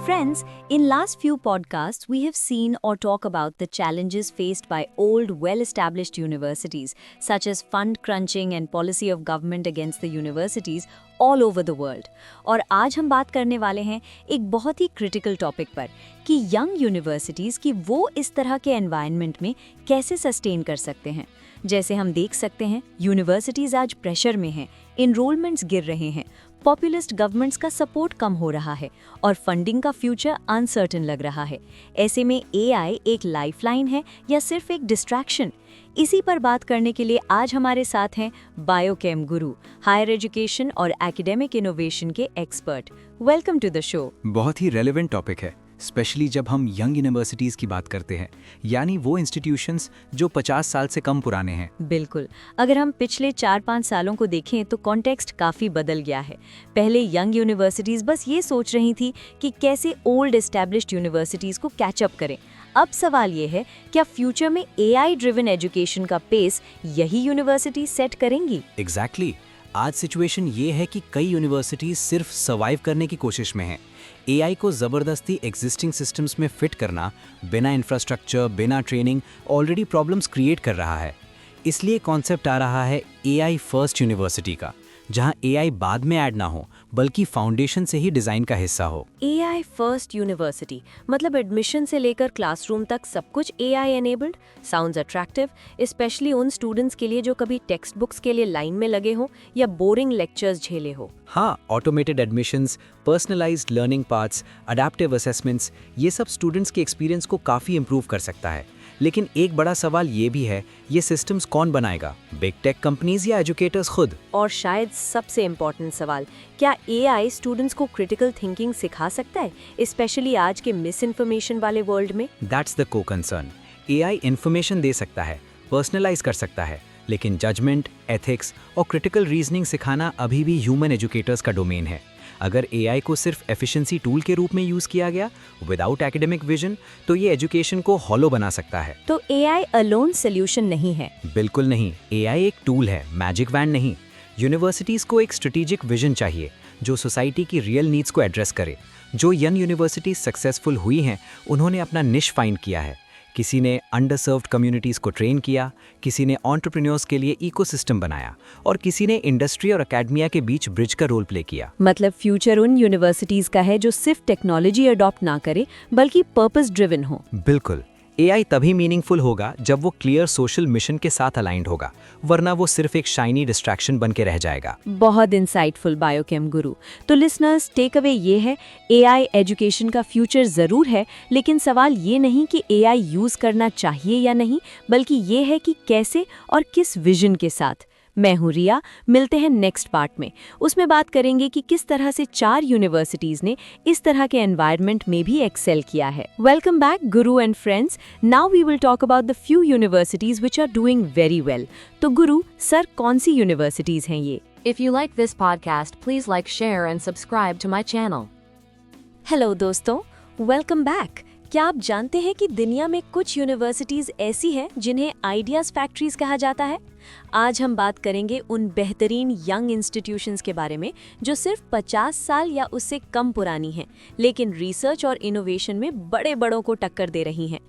Friends, in last few podcasts, we have seen or talk about the challenges faced by old, well-established universities, such as fund crunching and policy of government against the universities all over the world. और आज हम बात करने वाले हैं एक बहुत ही critical topic पर कि यंग यूनिवर्सिटीज़ की वो इस तरह के एनवायरनमेंट में कैसे सस्टेन कर सकते हैं। जैसे हम देख सकते हैं, यूनिवर्सिटीज़ आज प्रेशर में हैं, इनरोलमेंट्स गिर रहे हैं, पॉपुलिस्ट गवर्नमेंट्स का सपोर्ट कम हो रहा है और फंडिंग का फ्यूचर अनसर्टेन लग रहा है। ऐसे में एआई एक लाइफलाइन है या सिर्फ एक डिस्ट्रैक्शन? इसी पर बात करने के लिए आज हमारे साथ हैं बायोकेम गुरु, हायर एजुकेशन और एकेडमिक इनोवेशन के expert. Welcome to the show. बहुत ही रेलेवेंट टॉपिक है, स्पेशली जब हम यंग यूनिवर्सिटीज़ की बात करते हैं, यानी वो इंस्टीट्यूशंस जो 50 साल से कम पुराने हैं। बिल्कुल, अगर हम पिछले 4-5 सालों को देखें तो कॉन्टेक्स्ट काफ़ी बदल गया है। पहले यंग यूनिवर्सिटीज़ बस ये सोच रही थी कि कैसे ओल्ड एस्टैब्लिश्ड यूनिवर्सिटीज़ को कैचअप करें। अब सवाल ये है, क्या फ्यूचर में एआई ड्रिवन एजुकेशन का पेस यही यूनिवर्सिटी सेट करेंगी? एग्जैक्टली। आज सिचुएशन ये है कि कई यूनिवर्सिटीज सिर्फ सर्वाइव करने की कोशिश में हैं। एआई को ज़बरदस्ती एग्जिस्टिंग सिस्टम्स में फिट करना, बिना इंफ्रास्ट्रक्चर, बिना ट्रेनिंग, ऑलरेडी प्रॉब्लम्स क्रिएट कर रहा है। इसलिए कॉन्सेप्ट आ रहा है एआई फर्स्ट यूनिवर्सिटी का, जहां एआई बाद में ऐड ना हो बल्कि फाउंडेशन से ही डिज़ाइन का हिस्सा हो। एआई फर्स्ट यूनिवर्सिटी मतलब एडमिशन से लेकर क्लासरूम तक सब कुछ AI enabled. Sounds attractive, specially उन स्टूडेंट्स के लिए जो कभी टेक्स्ट बुक्स के लिए लाइन में लगे हो या बोरिंग लेक्चर्स झेले हो। हाँ, automated admissions, personalised learning paths, adaptive assessments, ये सब स्टूडेंट्स के एक्सपीरियंस को काफ़ी इंप्रूव कर सकता है। लेकिन एक बड़ा सवाल ये भी है, ये सिस्टम्स कौन बनाएगा? बिग टेक कंपनीज या एजुकेटर्स खुद? और शायद सबसे इम्पोर्टेंट सवाल, क्या एआई स्टूडेंट्स को क्रिटिकल थिंकिंग सिखा सकता है, स्पेशली आज के मिस इन्फॉर्मेशन वाले वर्ल्ड में? दैट्स द को कंसर्न। एआई इन्फॉर्मेशन दे सकता है, पर्सनलाइज कर सकता है, लेकिन जजमेंट, एथिक्स और क्रिटिकल रीजनिंग सिखाना अभी भी ह्यूमन एजुकेटर्स का डोमेन है। अगर एआई को सिर्फ एफिशिएंसी टूल के रूप में यूज किया गया विदाउट एकेडमिक विजन, तो ये एजुकेशन को हॉलो बना सकता है। तो एआई अलोन सॉल्यूशन नहीं है? बिल्कुल नहीं। एआई एक टूल है, मैजिक वैंड नहीं। यूनिवर्सिटीज को एक स्ट्रेटेजिक विजन चाहिए जो सोसाइटी की रियल नीड्स को एड्रेस करे। जो यंग यूनिवर्सिटीज सक्सेसफुल हुई हैं, उन्होंने अपना निश फाइंड किया है। किसी ने अंडरसर्व्ड कम्युनिटीज़ को ट्रेन किया, किसी ने एंटरप्रेन्योर्स के लिए इकोसिस्टम बनाया और किसी ने इंडस्ट्री और एकेडमिया के बीच ब्रिज का रोल प्ले किया। मतलब फ्यूचर उन यूनिवर्सिटीज़ का है जो सिर्फ टेक्नोलॉजी अडॉप्ट ना करे बल्कि पर्पस ड्रिवन हो। बिल्कुल। एआई तभी मीनिंगफुल होगा जब वो क्लियर सोशल मिशन के साथ अलाइंड होगा, वरना वो सिर्फ एक शाइनी डिस्ट्रैक्शन बन के रह जाएगा। बहुत इंसाइटफुल बायोकेम गुरु। तो लिसनर्स, टेक अवे ये है, एआई एजुकेशन का फ्यूचर ज़रूर है, लेकिन सवाल ये नहीं कि एआई यूज़ करना चाहिए या नहीं, बल्कि ये है कि कैसे और किस विजन के साथ। मैं हूँ रिया, मिलते हैं नेक्स्ट पार्ट में। उसमें बात करेंगे कि किस तरह से 4 यूनिवर्सिटीज़ ने इस तरह के एनवायरनमेंट में भी एक्सेल किया है। Welcome back Guru and friends. Now we will talk about the few universities which are doing very well. तो गुरु सर, कौन सी यूनिवर्सिटीज़ हैं ये? If you like this podcast, please like, share and subscribe to my channel. Hello दोस्तों, welcome back. क्या आप जानते हैं कि दुनिया में कुछ यूनिवर्सिटीज़ ऐसी हैं जिन्हें आइडियाज़ फैक्ट्रीज कहा जाता है? आज हम बात करेंगे उन बेहतरीन यंग इंस्टीट्यूशंस के बारे में जो सिर्फ 50 साल या उससे कम पुरानी हैं, लेकिन रिसर्च और इनोवेशन में बड़े बड़ों को टक्कर दे रही हैं।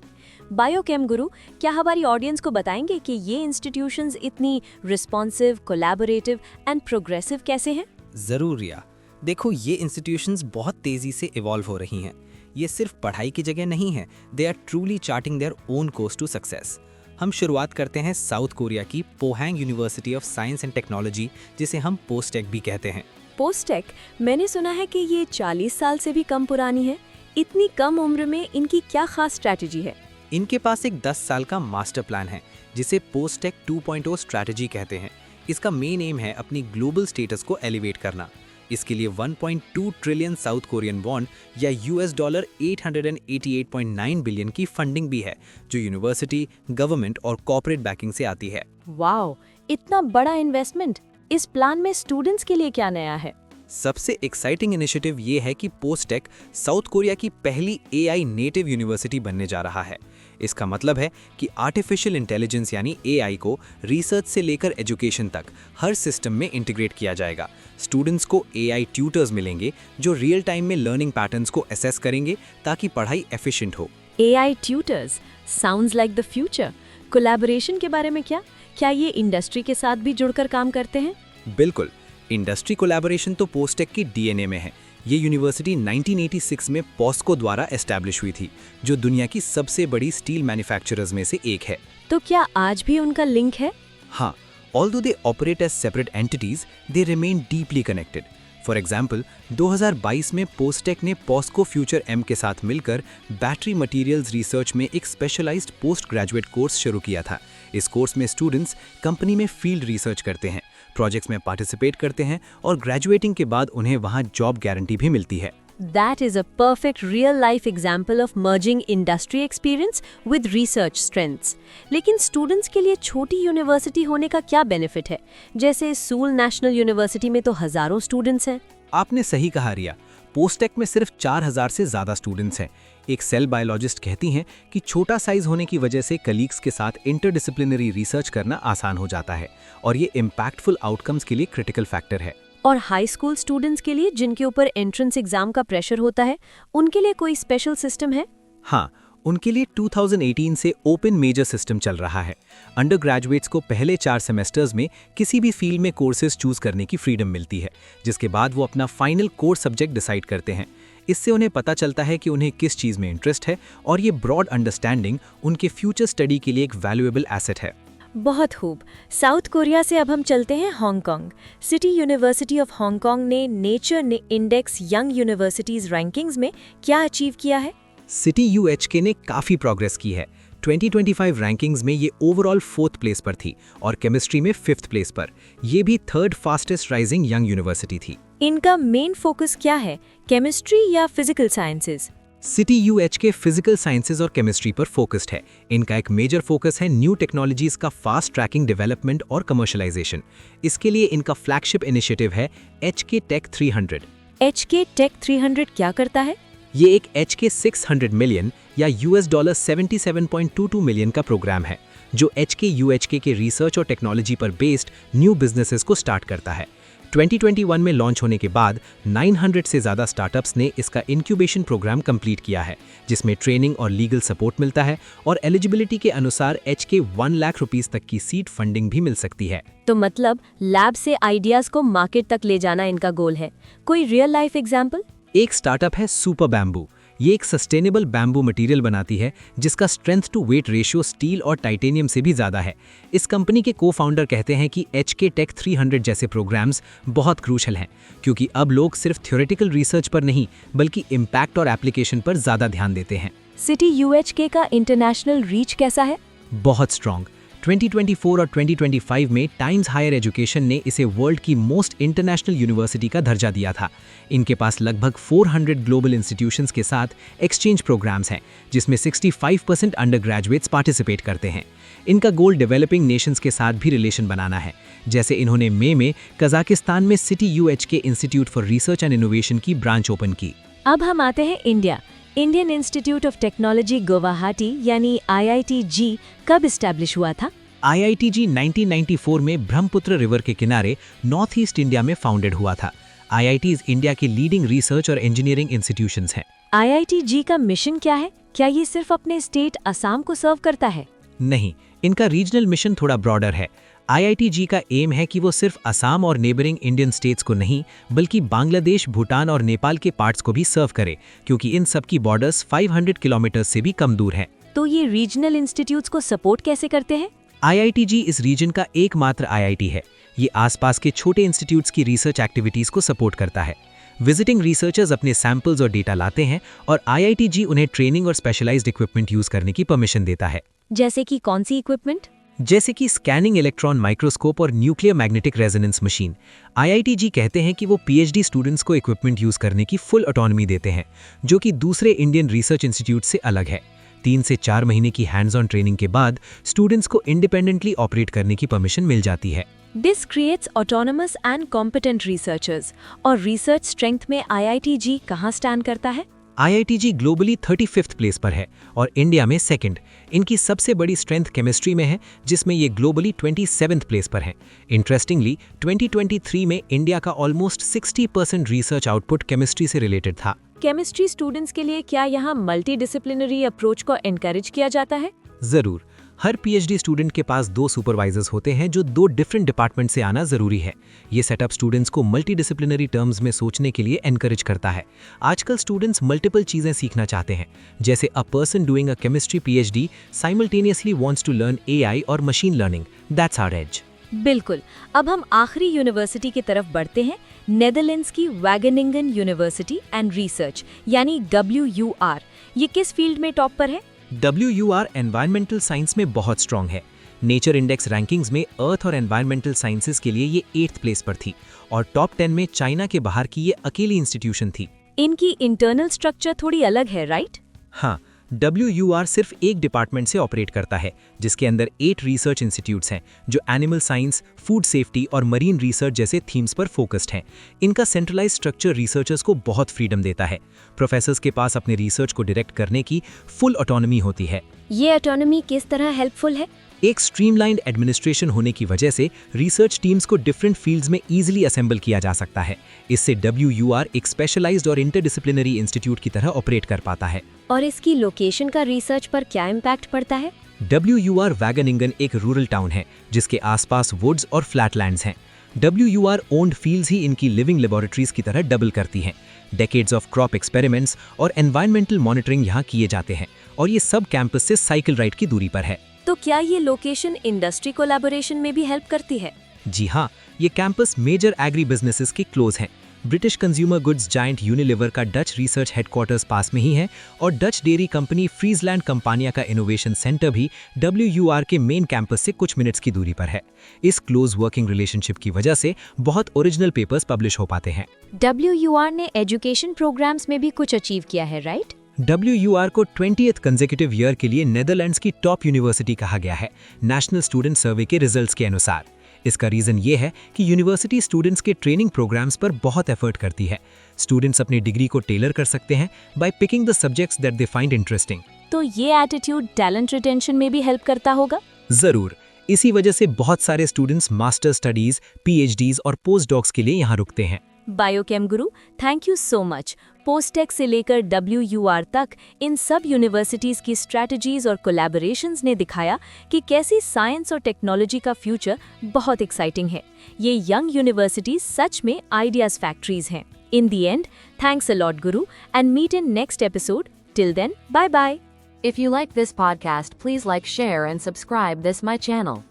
बायोकेम गुरु, क्या हमारी ऑडियंस को बताएंगे कि ये इंस्टीट्यूशंस इतनी रिस्पॉन्सिव, कोलैबोरेटिव एंड प्रोग्रेसिव कैसे हैं? ज़रूर रिया। देखो, ये इंस्टीट्यूशंस बहुत तेज़ी से इवॉल्व हो रही हैं। ये सिर्फ पढ़ाई की जगह नहीं है, they are truly charting their own course to success. हम शुरुआत करते हैं साउथ कोरिया की Pohang University of Science and Technology, जिसे हम पोस्टेक भी कहते हैं। पोस्टेक, मैंने सुना है कि ये 40 साल से भी कम पुरानी है। इतनी कम उम्र में इनकी क्या खास स्ट्रैटेजी है? इनके पास एक 10 साल का मास्टर प्लान है जिसे पोस्टेक 2.0 स्ट्रैटेजी कहते हैं। इसका मेन एम है अपनी ग्लोबल स्टेटस को एलिवेट करना। इसके लिए 1.2 ट्रिलियन साउथ कोरियन वॉन या $888.9 बिलियन की फंडिंग भी है, जो यूनिवर्सिटी, गवर्नमेंट और कॉर्पोरेट बैकिंग से आती है। वाओ, इतना बड़ा इन्वेस्टमेंट! इस प्लान में स्टूडेंट्स के लिए क्या नया है? सबसे एक्साइटिंग इनिशिएटिव ये है कि पोस्टेक साउथ कोरिया की पहली AI नेटिव यूनिवर्सिटी बनने जा रहा है। इसका मतलब है कि आर्टिफिशियल इंटेलिजेंस यानी AI को रिसर्च से लेकर एजुकेशन तक हर सिस्टम में इंटीग्रेट किया जाएगा। स्टूडेंट्स को AI ट्यूटर्स मिलेंगे जो रियल टाइम में लर्निंग पैटर्न्स को असेस करेंगे ताकि पढ़ाई एफिशिएंट हो। AI tutors sounds like the future. Collaboration के बारे में क्या ये इंडस्ट्री के साथ भी जुड़कर काम करते हैं? बिल्कुल, इंडस्ट्री कोलैबोरेशन तो पोस्टेक की DNA में है। ये यूनिवर्सिटी 1986 में पॉस्को द्वारा एस्टैब्लिश हुई थी, जो दुनिया की सबसे बड़ी स्टील मैन्युफैक्चरर्स में से एक है। तो क्या आज भी उनका लिंक है? हाँ, although they operate as separate entities, they remain deeply connected. For example 2022 में पोस्टेक ने पॉस्को फ्यूचर M के साथ मिलकर बैटरी मटेरियल्स रिसर्च में एक स्पेशलाइज्ड पोस्ट ग्रेजुएट कोर्स शुरू किया था। इस कोर्स में स्टूडेंट्स कंपनी में फील्ड रिसर्च करते हैं, प्रोजेक्ट्स में पार्टिसिपेट करते हैं और ग्रेजुएटिंग के बाद उन्हें वहां जॉब गारंटी भी मिलती है। That is a perfect real-life example of merging industry experience with research strengths. लेकिन स्टूडेंट्स के लिए छोटी यूनिवर्सिटी होने का क्या बेनिफिट है? जैसे सूल नेशनल यूनिवर्सिटी में तो हजारों स्टूडेंट्स हैं। आपने सही कहा रिया, पोस्टेक में सिर्फ 4000 से ज़्यादा स्टूडेंट्स हैं। एक सेल बायोलॉजिस्ट कहती हैं कि छोटा साइज होने की वजह से कलीग्स के साथ इंटरडिसिप्लिनरी रिसर्च करना आसान हो जाता है और ये इम्पैक्टफुल आउटकम्स के लिए क्रिटिकल फैक्टर है। और हाई स्कूल स्टूडेंट्स के लिए जिनके ऊपर एंट्रेंस एग्जाम का प्रेशर होता है, उनके लिए कोई स्पेशल सिस्टम है? हाँ, उनके लिए 2018 से ओपन मेजर सिस्टम चल रहा है। अंडर ग्रेजुएट्स को पहले 4 सेमेस्टर्स में किसी भी फील्ड में कोर्सेज चूज करने की फ्रीडम मिलती है, जिसके बाद वो अपना फाइनल कोर्स सब्जेक्ट डिसाइड करते हैं। इससे उन्हें पता चलता है कि उन्हें किस चीज़ में इंटरेस्ट है और ये ब्रॉड अंडरस्टैंडिंग उनके फ्यूचर स्टडी के लिए एक वैल्यूएबल एसेट है। बहुत खूब। साउथ कोरिया से अब हम चलते हैं Hong Kong. City university of Hong Kong ने nature index young universities rankings में क्या अचीव किया है? सिटी UHK ने काफ़ी प्रोग्रेस की है। 2025 रैंकिंग्स में ये ओवरऑल 4th प्लेस पर थी और केमिस्ट्री में 5th प्लेस पर। ये भी 3rd fastest rising young university थी। इनका मेन फोकस क्या है, केमिस्ट्री या physical sciences? City UHK physical sciences और केमिस्ट्री पर फोकस्ड है। इनका एक मेजर फोकस है न्यू टेक्नोलॉजीज का फास्ट ट्रैकिंग डेवलपमेंट और कमर्शलाइजेशन। इसके लिए इनका फ्लैगशिप इनिशिएटिव है HK Tech 300। HK Tech 300 क्या करता है? ये एक HK 600 मिलियन या $77.22 मिलियन का प्रोग्राम है, जो HK UHK के रिसर्च और टेक्नोलॉजी पर बेस्ड न्यू बिजनेसेस को स्टार्ट करता है। 2021 में लॉन्च होने के बाद 900 से ज़्यादा स्टार्टअप्स ने इसका इंक्यूबेशन प्रोग्राम कंप्लीट किया है, जिसमें ट्रेनिंग और लीगल सपोर्ट मिलता है और एलिजिबिलिटी के अनुसार HK 1 लाख रुपीस तक की सीड फंडिंग भी मिल सकती है। तो मतलब लैब से आइडियाज को मार्केट तक ले जाना इनका गोल है। कोई रियल लाइफ एग्जाम्पल? एक स्टार्टअप है सुपर बैम्बू। ये एक सस्टेनेबल बैम्बू मटेरियल बनाती है जिसका strength to weight ratio steel और टाइटेनियम से भी ज़्यादा है। इस कंपनी के को-फाउंडर कहते हैं कि HK Tech 300 जैसे प्रोग्राम्स बहुत क्रूशल हैं, क्योंकि अब लोग सिर्फ थ्योरेटिकल रिसर्च पर नहीं बल्कि इम्पैक्ट और एप्लीकेशन पर ज़्यादा ध्यान देते हैं। सिटी UHK का इंटरनेशनल रीच कैसा है? बहुत स्ट्रॉन्ग। 2024 और 2025 में टाइम्स हायर एजुकेशन ने इसे वर्ल्ड की मोस्ट इंटरनेशनल यूनिवर्सिटी का दर्जा दिया था। इनके पास लगभग 400 ग्लोबल इंस्टीट्यूशंस के साथ एक्सचेंज प्रोग्राम्स हैं, जिसमें 65% अंडर ग्रेजुएट्स पार्टिसिपेट करते हैं। इनका गोल डेवलपिंग नेशंस के साथ भी रिलेशन बनाना है, जैसे इन्होंने मई में कजाकिस्तान में city UHK institute for research and innovation की ब्रांच ओपन की। अब हम आते हैं India. Indian institute of technology Guwahati यानी IITG कब इस्टेब्लिश हुआ था? IITG 1994 में ब्रह्मपुत्र रिवर के किनारे नॉर्थ ईस्ट इंडिया में फाउंडेड हुआ था। IITs इंडिया के लीडिंग रिसर्च और इंजीनियरिंग इंस्टीट्यूशंस हैं। IITG का मिशन क्या है? क्या ये सिर्फ अपने स्टेट असम को सर्व करता है? नहीं, इनका रीजनल मिशन थोड़ा ब्रॉडर है। IITG का एम है कि वो सिर्फ असम और नेबरिंग इंडियन स्टेट्स को नहीं बल्कि बांग्लादेश, भूटान और नेपाल के पार्ट्स को भी सर्व करे, क्योंकि इन सब की बॉर्डर्स 500 किलोमीटर से भी कम दूर हैं। तो ये रीजनल इंस्टीट्यूट्स को सपोर्ट कैसे करते हैं? IITG इस रीजन का एकमात्र IIT है। ये आसपास के छोटे इंस्टीट्यूट्स की रिसर्च एक्टिविटीज को सपोर्ट करता है। विजिटिंग रिसर्चर्स अपने सैंपल्स और डेटा लाते हैं और IITG उन्हें ट्रेनिंग और स्पेशलाइज्ड इक्विपमेंट यूज करने की परमिशन देता है। जैसे कि कौन सी इक्विपमेंट? जैसे कि स्कैनिंग इलेक्ट्रॉन माइक्रोस्कोप और nuclear magnetic resonance machine. IITG कहते हैं कि वो PhD स्टूडेंट्स को इक्विपमेंट यूज करने की फुल ऑटोनॉमी देते हैं, जो कि दूसरे इंडियन रिसर्च इंस्टीट्यूट से अलग है। 3 से 4 महीने की हैंड्स ऑन ट्रेनिंग के बाद स्टूडेंट्स को इंडिपेंडेंटली ऑपरेट करने की परमिशन मिल जाती है। This creates autonomous and competent researchers. और रिसर्च स्ट्रेंथ में IITG कहाँ स्टैंड करता है? IITG ग्लोबली 35th प्लेस पर है और इंडिया में सेकंड। इनकी सबसे बड़ी स्ट्रेंथ केमिस्ट्री में है, जिसमें ये ग्लोबली 27th प्लेस पर है। इंटरेस्टिंगली 2023 में इंडिया का ऑलमोस्ट 60% रिसर्च आउटपुट केमिस्ट्री से रिलेटेड था। केमिस्ट्री स्टूडेंट्स के लिए क्या यहाँ मल्टीडिसिप्लिनरी अप्रोच को एनकरेज किया जाता है? जरूर। हर PhD स्टूडेंट के पास 2 सुपरवाइजर्स होते हैं जो 2 डिफरेंट डिपार्टमेंट से आना जरूरी है। ये सेटअप स्टूडेंट्स को मल्टीडिसिप्लिनरी टर्म्स में सोचने के लिए एनकरेज करता है। आजकल स्टूडेंट्स मल्टीपल चीजें सीखना चाहते हैं, जैसे a person doing a chemistry PhD simultaneously wants to learn AI और machine learning. That's our edge. बिल्कुल। अब हम आखिरी यूनिवर्सिटी की तरफ बढ़ते हैं, नेदरलैंड्स की वैगनिंगन यूनिवर्सिटी एंड रिसर्च यानी WUR। ये किस फील्ड में टॉप पर है? WUR एनवायरमेंटल साइंस में बहुत स्ट्रांग है। नेचर इंडेक्स रैंकिंग्स में अर्थ और एनवायरमेंटल साइंसेज के लिए ये 8th प्लेस पर थी और टॉप 10 में चाइना के बाहर की ये अकेली इंस्टीट्यूशन थी। इनकी इंटरनल स्ट्रक्चर थोड़ी अलग है, राइट? हाँ, WUR सिर्फ एक डिपार्टमेंट से ऑपरेट करता है, जिसके अंदर 8 रिसर्च इंस्टीट्यूट्स हैं जो एनिमल साइंस, फूड सेफ्टी और मरीन रिसर्च जैसे थीम्स पर फोकस्ड हैं। इनका सेंट्रलाइज स्ट्रक्चर रिसर्चर्स को बहुत फ्रीडम देता है। प्रोफेसर्स के पास अपने रिसर्च को डायरेक्ट करने की फुल ऑटोनॉमी होती है। ये ऑटोनॉमी किस तरह हेल्पफुल है? एक स्ट्रीमलाइंड एडमिनिस्ट्रेशन होने की वजह से रिसर्च टीम्स को डिफरेंट फील्ड्स में इजीली असेंबल किया जा सकता है। इससे WUR एक स्पेशलाइज्ड और इंटरडिसिप्लिनरी इंस्टीट्यूट की तरह ऑपरेट कर पाता है। और इसकी लोकेशन का रिसर्च पर क्या इम्पैक्ट पड़ता है? WUR वैगनिंगन एक रूरल टाउन है जिसके आसपास वुड्स और फ्लैटलैंड्स हैं। WUR ओन्ड फील्ड्स ही इनकी लिविंग लेबोरेटरीज की तरह डबल करती हैं। डेकेड्स ऑफ क्रॉप एक्सपेरिमेंट्स और एनवायरमेंटल मॉनिटरिंग यहाँ किए जाते हैं और ये सब कैंपस से साइकिल राइड की दूरी पर है। तो क्या ये लोकेशन इंडस्ट्री कोलैबोरेशन में भी हेल्प करती है? जी हाँ, ये कैंपस मेजर एग्री बिजनेसेस के क्लोज हैं। British consumer goods giant Unilever का डच रिसर्च हेडक्वार्टर्स पास में ही है और डच डेयरी कंपनी फ्रीजलैंड कंपानिया का इनोवेशन सेंटर भी WUR के मेन कैंपस से कुछ मिनट्स की दूरी पर है। इस क्लोज वर्किंग रिलेशनशिप की वजह से बहुत ओरिजिनल पेपर्स पब्लिश हो पाते हैं। WUR ने एजुकेशन प्रोग्राम्स में भी कुछ अचीव किया है, राइट? WUR को 20th कंसेक्यूटिव ईयर के लिए नेदरलैंड्स की टॉप यूनिवर्सिटी कहा गया है, नेशनल स्टूडेंट सर्वे के रिजल्ट्स के अनुसार। इसका रीजन ये है कि यूनिवर्सिटी स्टूडेंट्स के ट्रेनिंग प्रोग्राम्स पर बहुत एफर्ट करती है। स्टूडेंट्स अपनी डिग्री को टेलर कर सकते हैं by picking the subjects that they find interesting. तो ये एटीट्यूड टैलेंट रिटेंशन में भी हेल्प करता होगा? जरूर। इसी वजह से बहुत सारे स्टूडेंट्स मास्टर स्टडीज, PhDs और पोस्ट डॉक्स के लिए यहाँ रुकते हैं। Biochem Guru, thank you so much. पोस्टेक से लेकर WUR तक इन सब यूनिवर्सिटीज की स्ट्रैटेजीज और कोलैबोरेशंस ने दिखाया कि कैसी साइंस और टेक्नोलॉजी का फ्यूचर बहुत एक्साइटिंग है। ये यंग यूनिवर्सिटीज सच में आइडियाज फैक्ट्रीज हैं। In the end, thanks a lot guru and meet in next episode. Till then, bye bye. If you like this podcast, please like, share and subscribe this my channel.